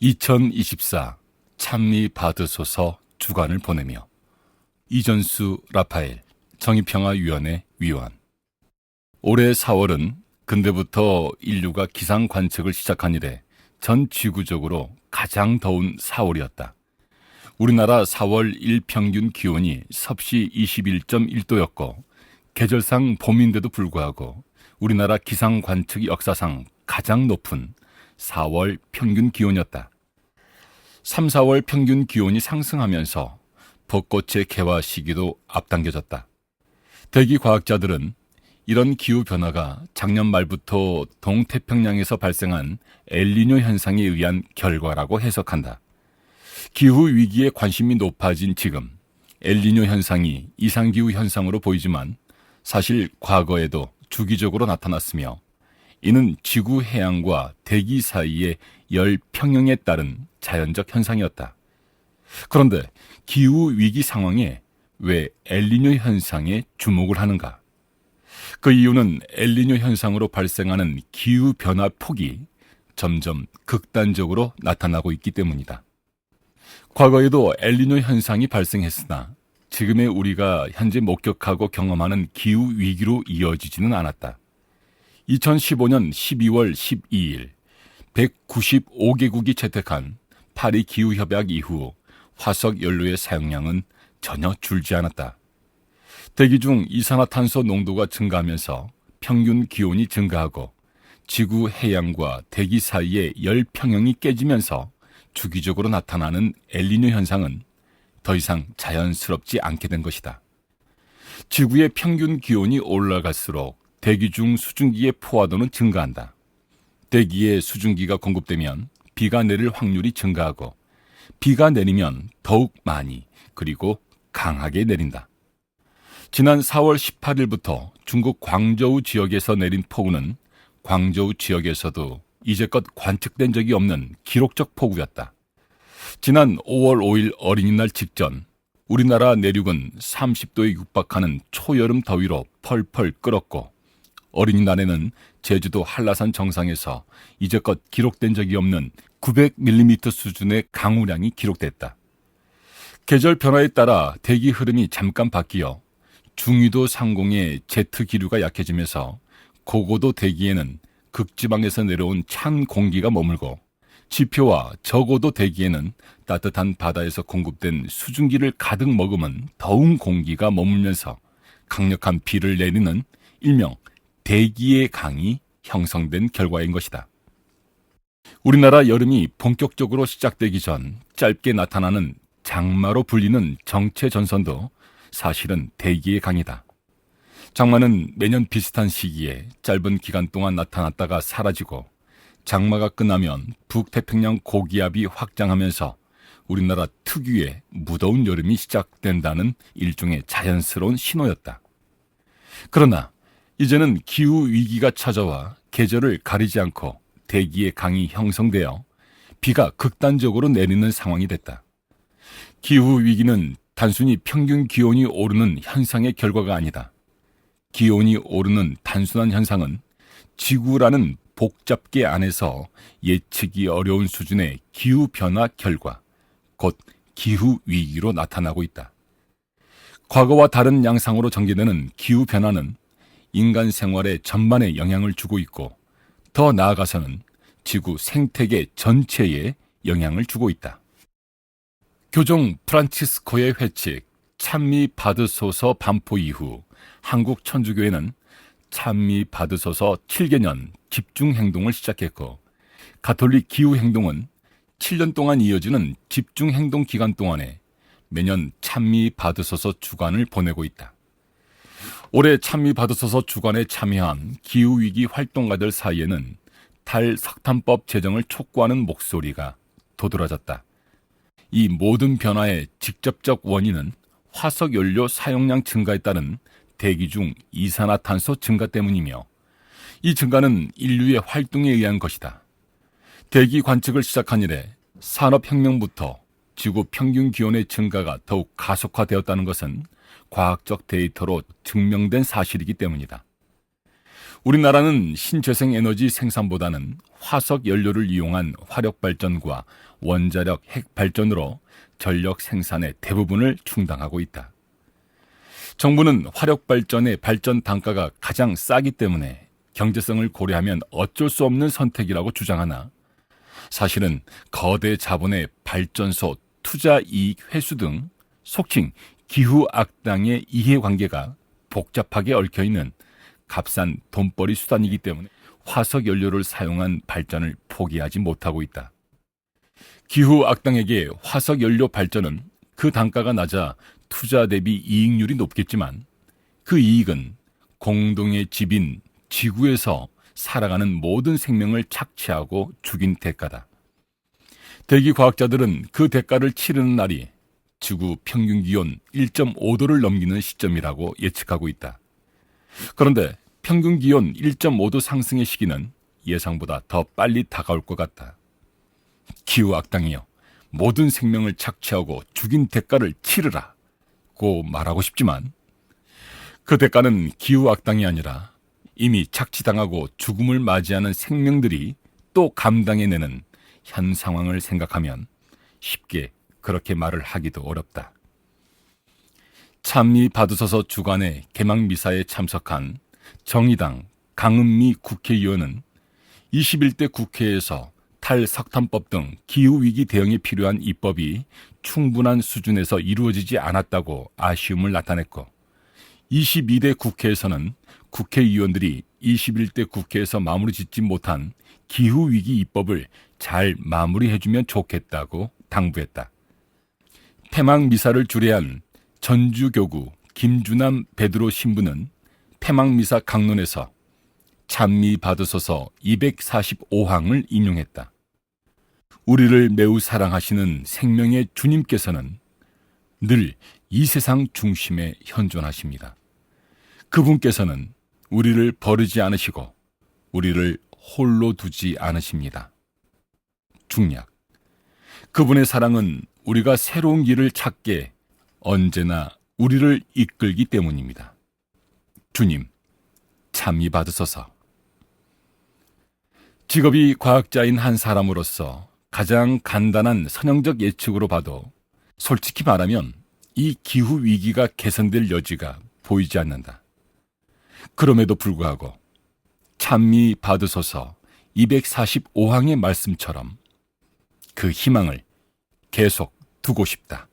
2024 찬미 받으소서 주간을 보내며 이전수 라파엘 정의평화위원회 위원. 올해 4월은 근대부터 인류가 기상 관측을 시작한 이래 전 지구적으로 가장 더운 4월이었다. 우리나라 4월 일평균 기온이 섭씨 21.1도였고 계절상 봄인데도 불구하고 우리나라 기상 관측 역사상 가장 높은 4월 평균 기온이었다. 3, 4월 평균 기온이 상승하면서 벚꽃의 개화 시기도 앞당겨졌다. 대기 과학자들은 이런 기후 변화가 작년 말부터 동태평양에서 발생한 엘니뇨 현상에 의한 결과라고 해석한다. 기후 위기에 관심이 높아진 지금 엘니뇨 현상이 이상기후 현상으로 보이지만 사실 과거에도 주기적으로 나타났으며 이는 지구 해양과 대기 사이의 열 평형에 따른 자연적 현상이었다. 그런데 기후 위기 상황에 왜 엘니뇨 현상에 주목을 하는가? 그 이유는 엘니뇨 현상으로 발생하는 기후 변화 폭이 점점 극단적으로 나타나고 있기 때문이다. 과거에도 엘니뇨 현상이 발생했으나 지금의 우리가 현재 목격하고 경험하는 기후 위기로 이어지지는 않았다. 2015년 12월 12일 195개국이 채택한 파리 기후협약 이후 화석 연료의 사용량은 전혀 줄지 않았다. 대기 중 이산화탄소 농도가 증가하면서 평균 기온이 증가하고 지구 해양과 대기 사이의 열 평형이 깨지면서 주기적으로 나타나는 엘니뇨 현상은 더 이상 자연스럽지 않게 된 것이다. 지구의 평균 기온이 올라갈수록 대기 중 수증기의 포화도는 증가한다. 대기에 수증기가 공급되면 비가 내릴 확률이 증가하고 비가 내리면 더욱 많이 그리고 강하게 내린다. 지난 4월 18일부터 중국 광저우 지역에서 내린 폭우는 광저우 지역에서도 이제껏 관측된 적이 없는 기록적 폭우였다. 지난 5월 5일 어린이날 직전 우리나라 내륙은 30도에 육박하는 초여름 더위로 펄펄 끓었고 어린이날에는 제주도 한라산 정상에서 이제껏 기록된 적이 없는 900mm 수준의 강우량이 기록됐다. 계절 변화에 따라 대기 흐름이 잠깐 바뀌어 중위도 상공의 제트 기류가 약해지면서 고고도 대기에는 극지방에서 내려온 찬 공기가 머물고 지표와 저고도 대기에는 따뜻한 바다에서 공급된 수증기를 가득 머금은 더운 공기가 머물면서 강력한 비를 내리는 일명 대기의 강이 형성된 결과인 것이다. 우리나라 여름이 본격적으로 시작되기 전 짧게 나타나는 장마로 불리는 정체전선도 사실은 대기의 강이다. 장마는 매년 비슷한 시기에 짧은 기간 동안 나타났다가 사라지고 장마가 끝나면 북태평양 고기압이 확장하면서 우리나라 특유의 무더운 여름이 시작된다는 일종의 자연스러운 신호였다. 그러나 이제는 기후 위기가 찾아와 계절을 가리지 않고 대기의 강이 형성되어 비가 극단적으로 내리는 상황이 됐다. 기후 위기는 단순히 평균 기온이 오르는 현상의 결과가 아니다. 기온이 오르는 단순한 현상은 지구라는 복잡계 안에서 예측이 어려운 수준의 기후변화 결과, 곧 기후위기로 나타나고 있다. 과거와 다른 양상으로 전개되는 기후변화는 인간 생활의 전반에 영향을 주고 있고 더 나아가서는 지구 생태계 전체에 영향을 주고 있다. 교종 프란치스코의 회칙 찬미 받으소서 반포 이후 한국 천주교회는 찬미 받으소서 7개년 집중행동을 시작했고 가톨릭 기후행동은 7년 동안 이어지는 집중행동 기간 동안에 매년 찬미 받으소서 주간을 보내고 있다. 올해 찬미 받으소서 주간에 참여한 기후위기 활동가들 사이에는 탈석탄법 제정을 촉구하는 목소리가 도드라졌다. 이 모든 변화의 직접적 원인은 화석연료 사용량 증가에 따른 대기 중 이산화탄소 증가 때문이며 이 증가는 인류의 활동에 의한 것이다. 대기 관측을 시작한 이래 산업혁명부터 지구 평균 기온의 증가가 더욱 가속화되었다는 것은 과학적 데이터로 증명된 사실이기 때문이다. 우리나라는 신재생에너지 생산보다는 화석 연료를 이용한 화력발전과 원자력 핵발전으로 전력 생산의 대부분을 충당하고 있다. 정부는 화력발전의 발전 단가가 가장 싸기 때문에 경제성을 고려하면 어쩔 수 없는 선택이라고 주장하나 사실은 거대 자본의 발전소 투자 이익 회수 등 속칭 기후 악당의 이해관계가 복잡하게 얽혀있는 값싼 돈벌이 수단이기 때문에 화석 연료를 사용한 발전을 포기하지 못하고 있다. 기후 악당에게 화석 연료 발전은 그 단가가 낮아 투자 대비 이익률이 높겠지만 그 이익은 공동의 집인 지구에서 살아가는 모든 생명을 착취하고 죽인 대가다. 대기 과학자들은 그 대가를 치르는 날이 지구 평균 기온 1.5도를 넘기는 시점이라고 예측하고 있다. 그런데 평균 기온 1.5도 상승의 시기는 예상보다 더 빨리 다가올 것 같다. 기후 악당이여, 모든 생명을 착취하고 죽인 대가를 치르라고 말하고 싶지만 그 대가는 기후 악당이 아니라 이미 착취당하고 죽음을 맞이하는 생명들이 또 감당해내는 현 상황을 생각하면 쉽게 그렇게 말을 하기도 어렵다. 찬미 받으소서 주관의 개막 미사에 참석한 정의당 강은미 국회의원은 21대 국회에서 탈석탄법 등 기후위기 대응에 필요한 입법이 충분한 수준에서 이루어지지 않았다고 아쉬움을 나타냈고 22대 국회에서는 국회의원들이 21대 국회에서 마무리 짓지 못한 기후위기 입법을 잘 마무리해주면 좋겠다고 당부했다. 폐막 미사를 주례한 전주교구 김주남 베드로 신부는 폐막 미사 강론에서 찬미 받으소서 245항을 인용했다. 우리를 매우 사랑하시는 생명의 주님께서는 늘 이 세상 중심에 현존하십니다. 그분께서는 우리를 버리지 않으시고 우리를 홀로 두지 않으십니다. 중략. 그분의 사랑은 우리가 새로운 길을 찾게 언제나 우리를 이끌기 때문입니다. 주님, 찬미 받으소서. 직업이 과학자인 한 사람으로서 가장 간단한 선형적 예측으로 봐도 솔직히 말하면 이 기후 위기가 개선될 여지가 보이지 않는다. 그럼에도 불구하고 찬미 받으소서 245항의 말씀처럼 그 희망을 계속 두고 싶다.